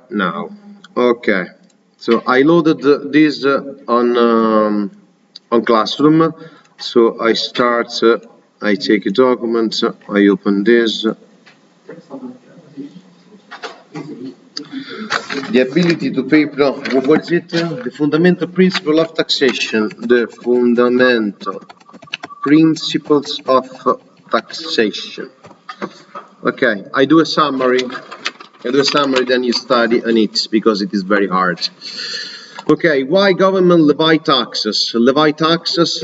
now. Okay, so I loaded this on Classroom. So I start. I take a document. I open this. The ability to pay. No, what is it? The fundamental principle of taxation. The fundamental principles of taxation. Okay, I do a summary. Then you study on it because it is very hard. Okay, why government levy taxes? Levy taxes,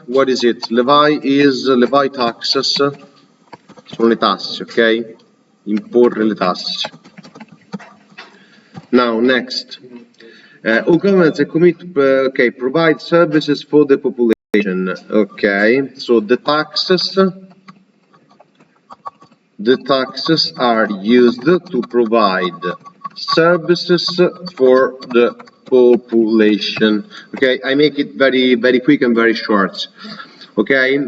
what is it? Levy taxes, sono le tasse, ok? Imporre le tasse. Now, next. All governments are committed to provide services for the population. Okay, so the taxes are used to provide services for the population. Okay, I make it very quick and very short. Okay,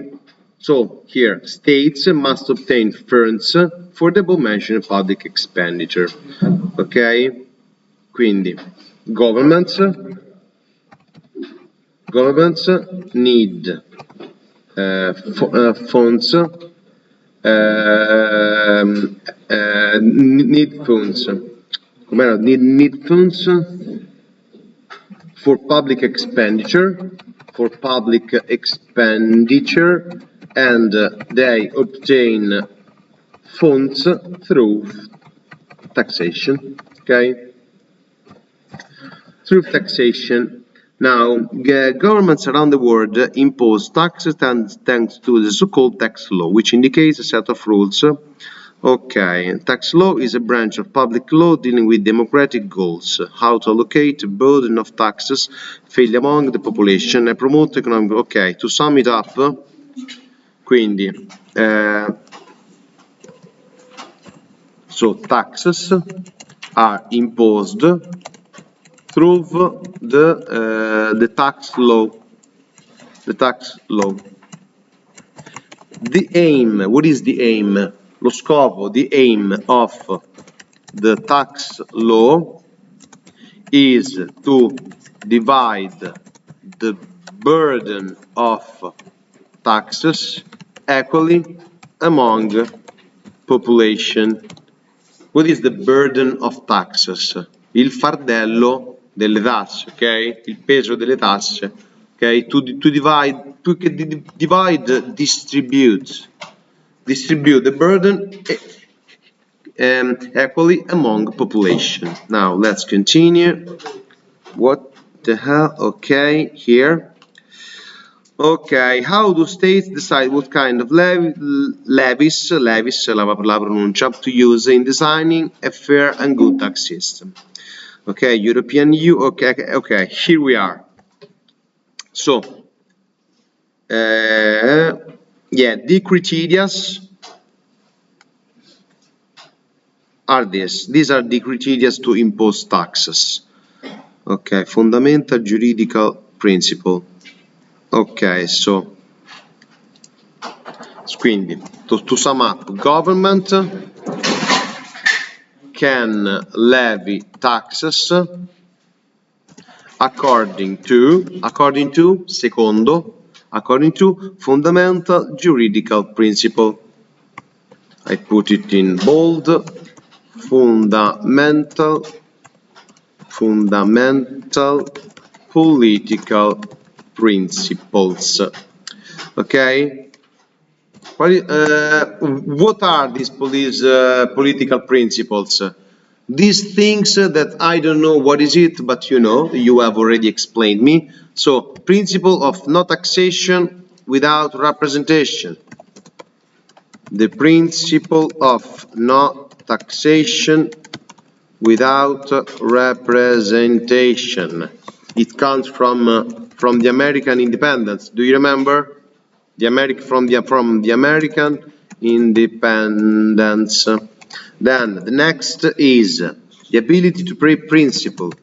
so here states must obtain funds for the above-mentioned public expenditure. Ok, quindi governments need funds need funds for public expenditure, and they obtain funds through taxation. Okay, through taxation. Now, governments around the world impose taxes thanks to the so-called tax law, which indicates a set of rules. Okay, tax law is a branch of public law dealing with democratic goals, how to allocate the burden of taxes fairly among the population and promote economic. Okay, to sum it up, quindi, so taxes are imposed through the tax law. The aim, what is the aim? Lo scopo, the aim of the tax law is to divide the burden of taxes equally among population. What is the burden of taxes? Il fardello delle tasse, ok? Il peso delle tasse, ok? To distribute the burden equally among population. Now let's continue. What the hell? Okay, here. Ok, how do states decide what kind of levies, la pronuncia, to use in designing a fair and good tax system? Okay, European EU, okay, here we are. So, yeah, the criteria are this. These are the criteria to impose taxes. Okay, fundamental juridical principle. Ok, so quindi to sum up, government can levy taxes according to fundamental juridical principle. I put it in bold. Fundamental political principles. Okay, what are these political principles? These things that I don't know what is it, but you have already explained me. So, principle of no taxation without representation. The principle of no taxation without representation. It comes from the American independence. Do you remember? From the American independence. Then the next is the ability to pay principle.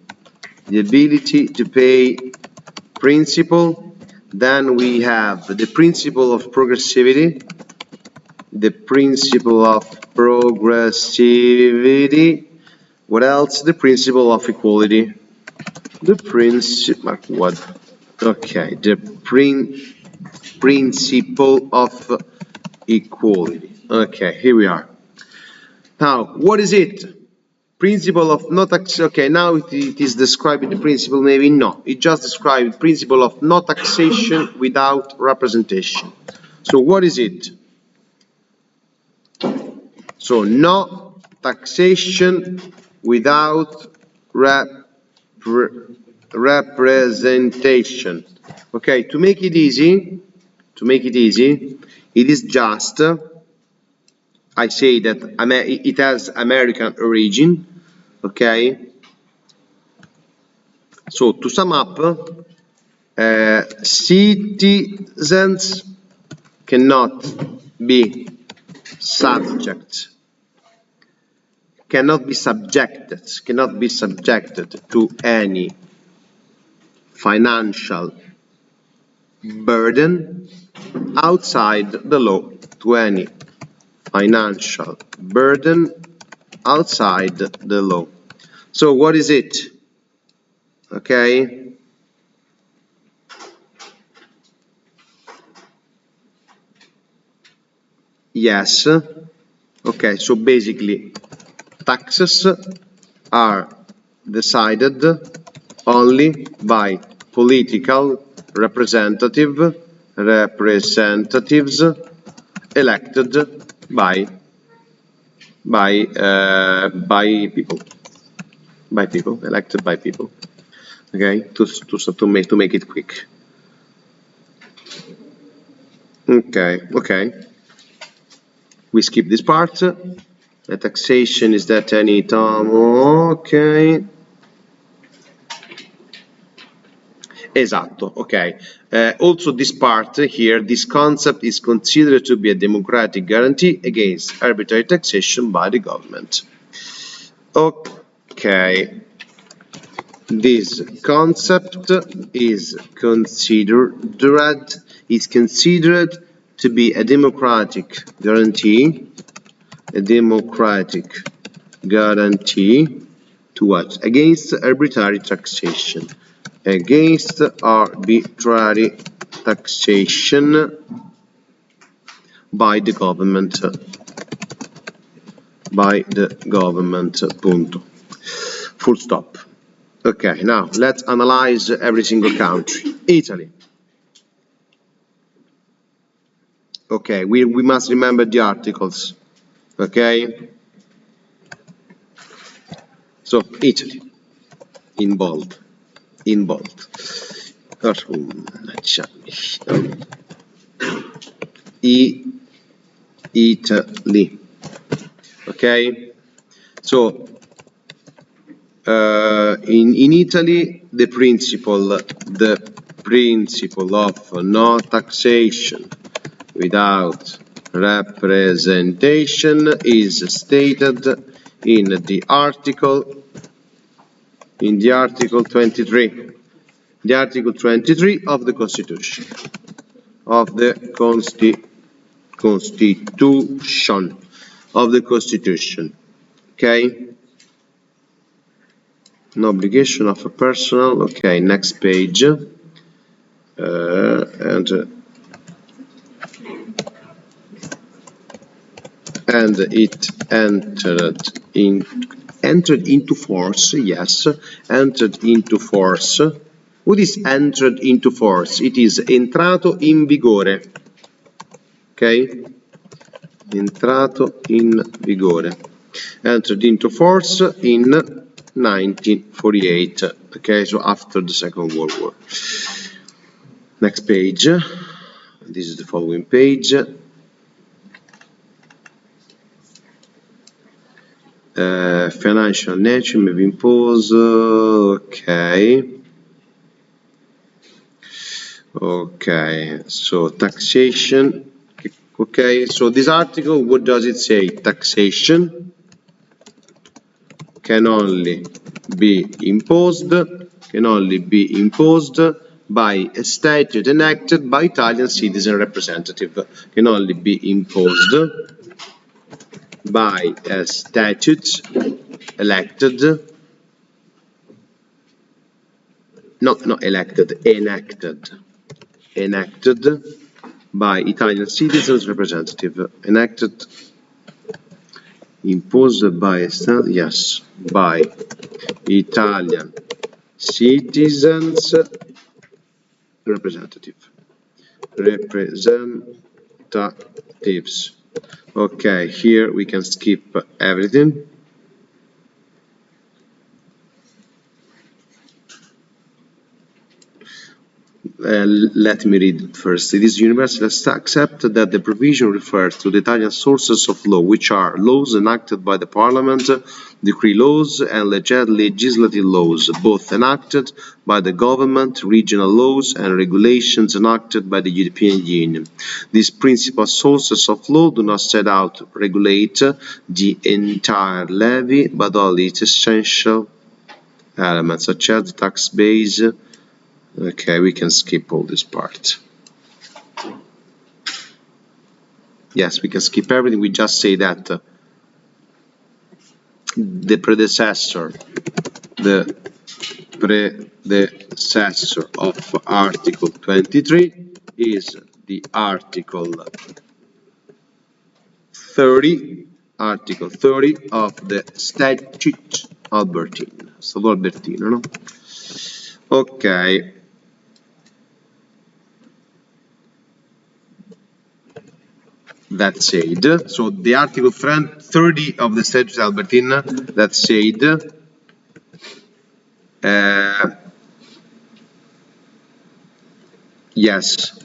Then we have the principle of progressivity. What else? The principle of equality. The principle, what? Okay, the principle of equality. Okay, here we are. Now, what is it? Principle of no taxation. Okay, now it is describing the principle, maybe no. It just describes principle of no taxation without representation. So what is it? So no taxation without representation. Okay, to make it easy, it is just, I say that it has American origin, okay? So to sum up, citizens cannot be subjected to any financial burden outside the law, to any financial burden outside the law. So what is it? Okay. Yes. Okay, so basically taxes are decided only by political representatives elected by people, elected by people. Okay, to make it quick. Okay. We skip this part. The taxation is that any time. Okay. Esatto, okay. Also this part here, this concept is considered to be a democratic guarantee against arbitrary taxation by the government. Okay. This concept is considered to be a democratic guarantee. To what? Against arbitrary taxation. Against arbitrary taxation by the government. Punto. Full stop. Okay, now let's analyze every single country. Italy. Okay, we must remember the articles. Okay? So, Italy. In bold. Italy. Okay? So, in Italy, the principle of no taxation without representation is stated in the Article 23. The Article 23 of the Constitution. Okay? No obligation of a personal. Okay, next page. And it entered into force. Yes, entered into force. What is entered into force? It is entrato in vigore. Okay? Entrato in vigore. Entered into force in 1948. Okay, so after the Second World War. Next page. This is the following page. Financial nature may be imposed. Okay, so taxation. Okay, so this article, what does it say? Taxation can only be imposed by a statute enacted by Italian citizen representative. Can only be imposed by a statute elected, not elected, enacted by Italian citizens representative, enacted, imposed by, yes, by Italian citizens representatives. Okay, here we can skip everything. Let me read it first. It is universally accepted that the provision refers to the Italian sources of law, which are laws enacted by the Parliament, decree laws, and legislative laws, both enacted by the government, regional laws, and regulations enacted by the European Union. These principal sources of law do not set out to regulate the entire levy, but only its essential elements, such as the tax base. Okay, we can skip all this part. Yes, we can skip everything. We just say that the predecessor of Article 23 is the Article 30 of the Statute Albertino, no? Ok. That said, so the Article 30 of the Statute Albertine, that said, yes,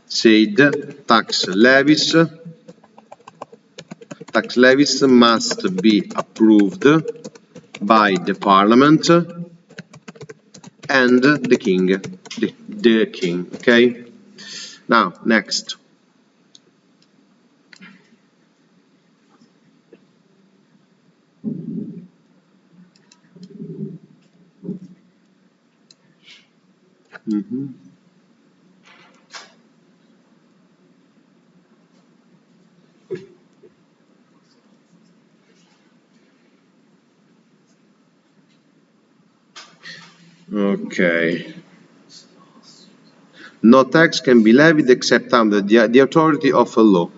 said tax levies must be approved by the Parliament and the King, the King, okay? Now, next. Okay. No tax can be levied except under the authority of a law.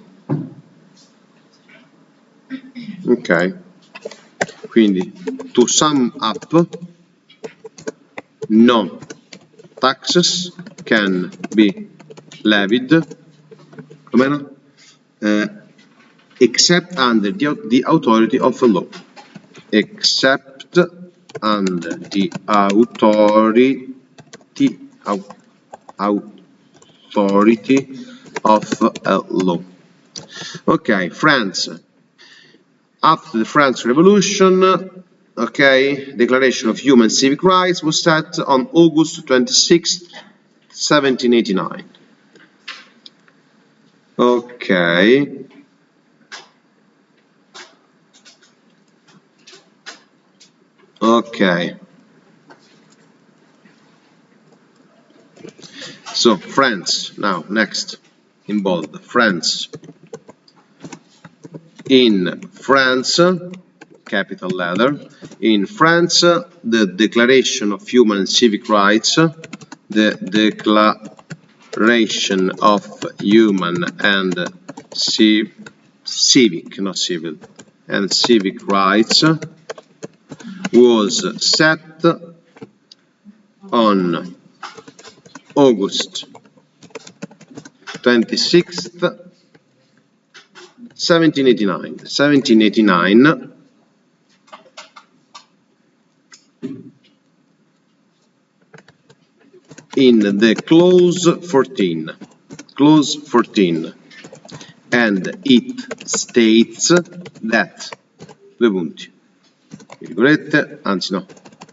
Ok. Quindi, to sum up, no taxes can be levied except under the authority of a law. Except under the authority of a law. Okay, France. After the French Revolution, okay, Declaration of Human and Civic Rights was set on August 26, 1789. Okay. Okay. So, France, now, next, in bold, France. In France, capital letter, in France, the Declaration of Human and Civic Rights, the Declaration of Human and Civic, not civil, and Civic Rights was set on August 26th, 1789. 1789 in the clause 14. Clause 14. And it states that, due punti, virgolette, anzi no,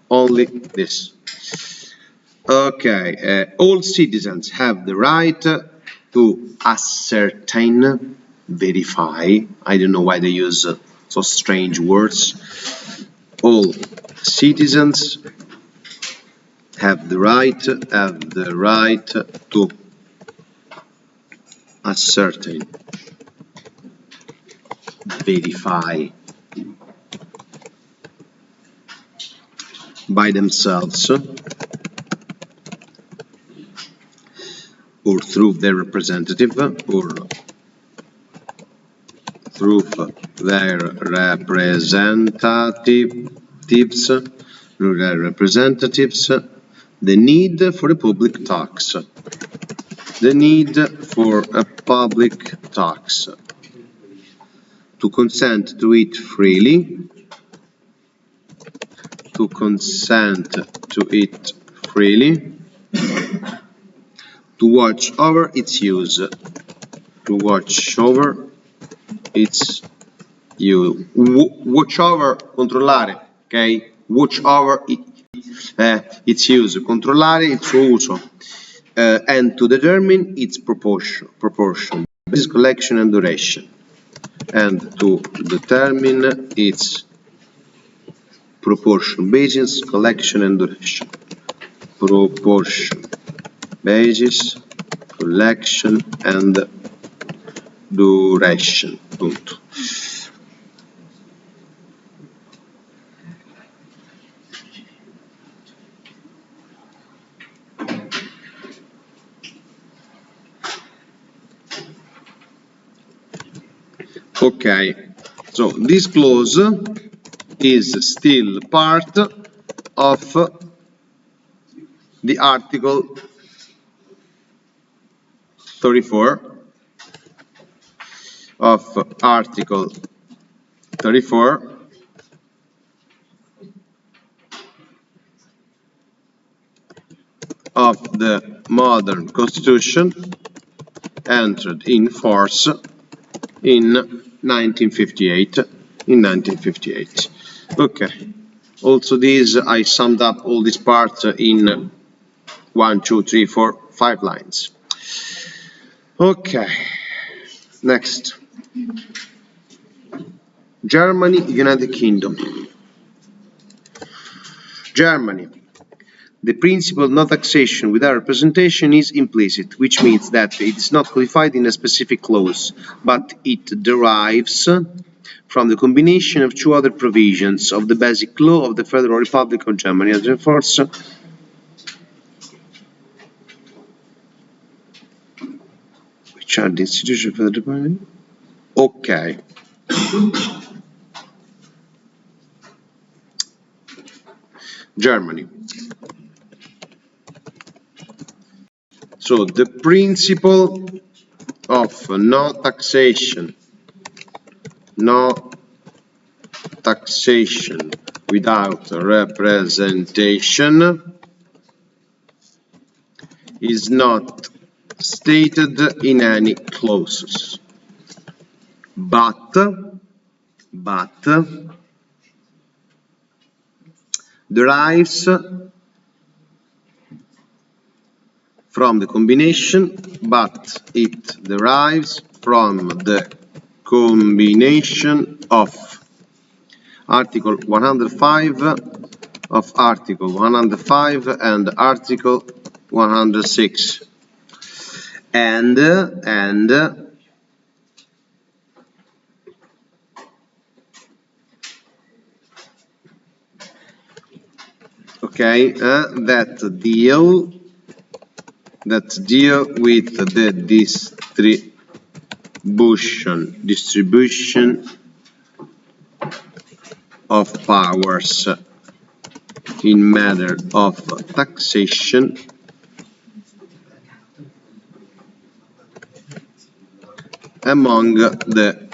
only this. Okay, all citizens have the right to ascertain, verify, I don't know why they use so strange words. All citizens have the right to ascertain, verify, by themselves or through their representative or through their representatives, the need for a public tax. The need for a public tax. To consent to it freely. To consent to it freely. To watch over its use. To watch over its use. Watch over, controllare, ok? Watch over its use, controllare il suo uso. And to determine its proportion, basis, collection and duration. And to determine its proportion, basis, collection and duration. Proportion, basis, collection and duration. Punto. Okay, so this clause is still part of the Article 34 of Article 34 of the modern Constitution entered in force in 1958. Okay. Also this, I summed up all this part in 1, 2, 3, 4, 5 lines. Okay. Next. Germany, United Kingdom. Germany. The principle of no taxation without representation is implicit, which means that it is not codified in a specific clause, but it derives from the combination of two other provisions of the Basic Law of the Federal Republic of Germany as in force which are the institution for the Republic. Okay. Germany. So the principle of no taxation without representation is not stated in any clauses, but derives from the combination, of Article 105 and Article 106 and okay, that deal with the distribution of powers in matter of taxation among the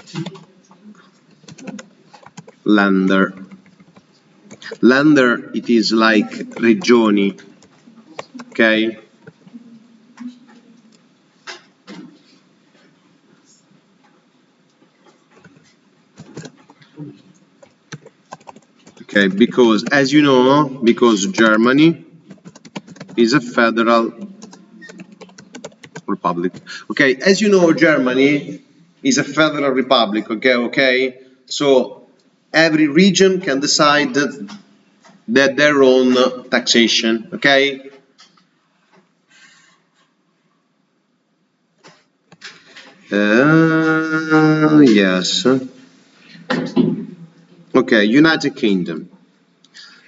lender. Lender, it is like regioni, okay? Okay, because as you know, because Germany is a federal republic. Okay, as you know, Germany is a federal republic, okay? So every region can decide that their own taxation, okay? Yes. Okay, United Kingdom.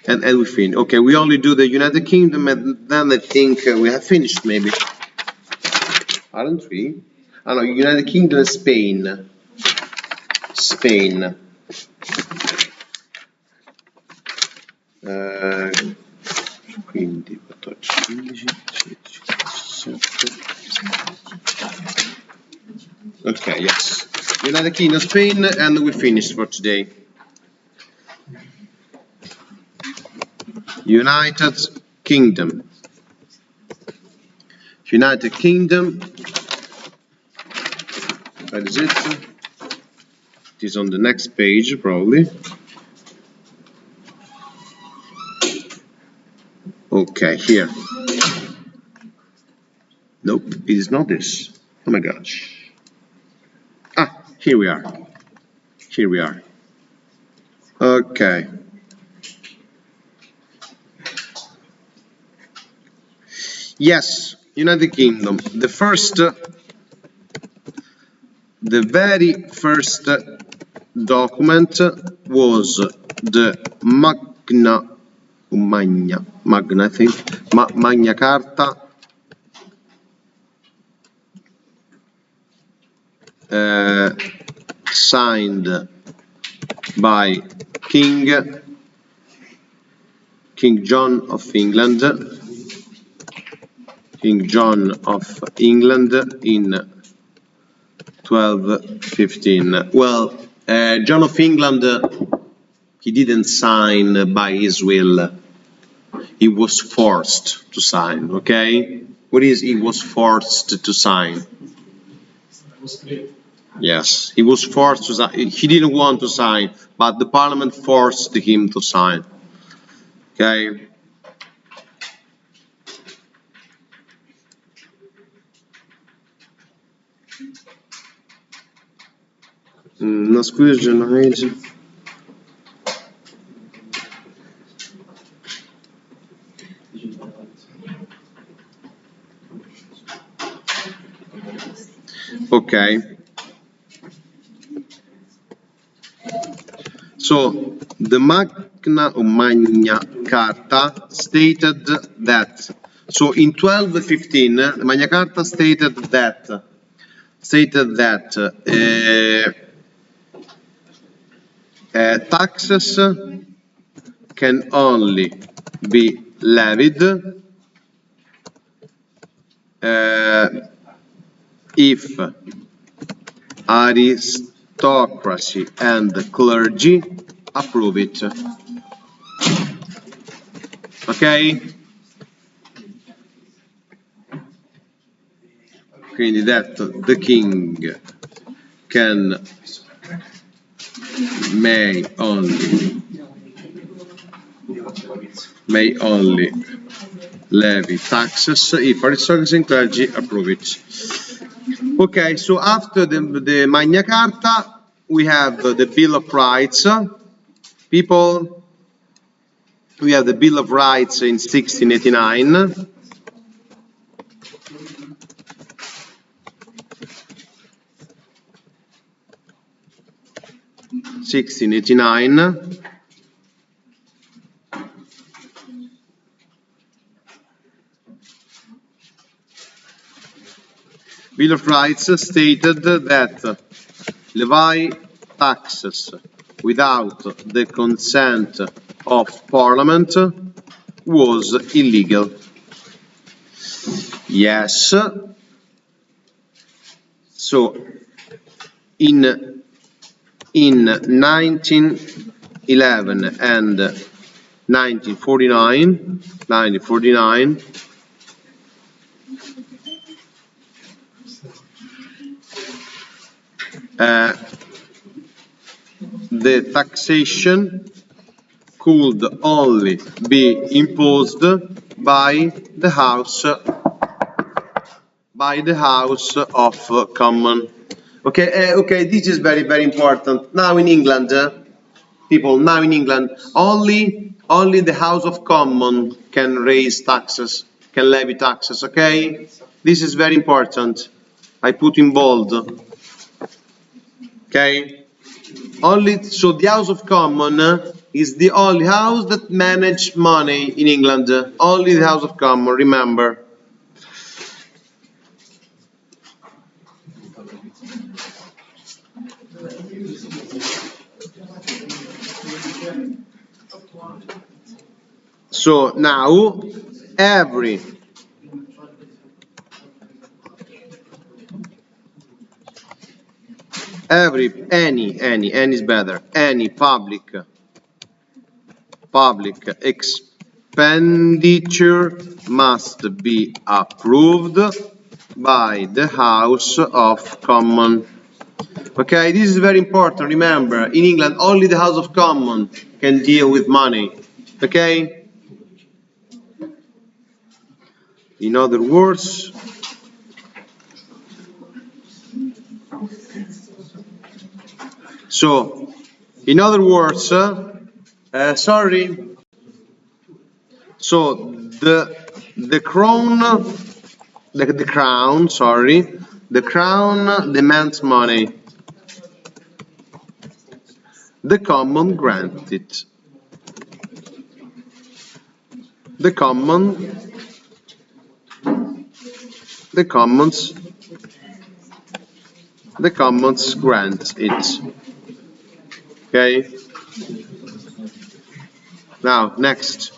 and we finish. Okay, we only do the United Kingdom, and then I think we have finished, maybe. Aren't we? Oh no, United Kingdom and Spain. Spain. Quindi 14, 15, 16, 17. Okay, yes. United Kingdom, Spain, and we finished for today. United Kingdom. United Kingdom. Where is it? It is on the next page, probably. Okay, here. Nope, it is not this. Oh my gosh. Ah, here we are. Here we are. Okay. Yes, United Kingdom. The very first document was the Magna Carta, signed by King John of England. King John of England in 1215. Well, John of England, he didn't sign by his will. He was forced to sign, okay? What is he was forced to sign? Yes, he was forced to sign. He didn't want to sign, but the parliament forced him to sign. Okay? No, scusa, generation. Okay. So the Magna Carta stated that. So in 1215, the Magna Carta stated that taxes can only be levied if aristocracy and clergy approve it. Ok? Quindi that the king may only levy taxes if aristocracy and clergy approve it. Okay, so after the Magna Carta, we have the Bill of Rights. People, we have the Bill of Rights in 1689. Bill of Rights stated that levy taxes without the consent of Parliament was illegal. Yes. So in 1911 and 1949, the taxation could only be imposed by the House of Commons. Okay, okay, this is very, very important. Now in England, people, now in England, only the House of Commons can raise taxes, can levy taxes, okay? This is very important. I put in bold. Okay? Only, so the House of Commons is the only house that manage money in England. Only the House of Commons, remember. So now any is better, any public expenditure must be approved by the House of Commons. Okay, this is very important. Remember, in England, only the House of Commons can deal with money. Okay? In other words, sorry. So the crown demands money. The common grants it. The commons grants it. Okay? Now, next.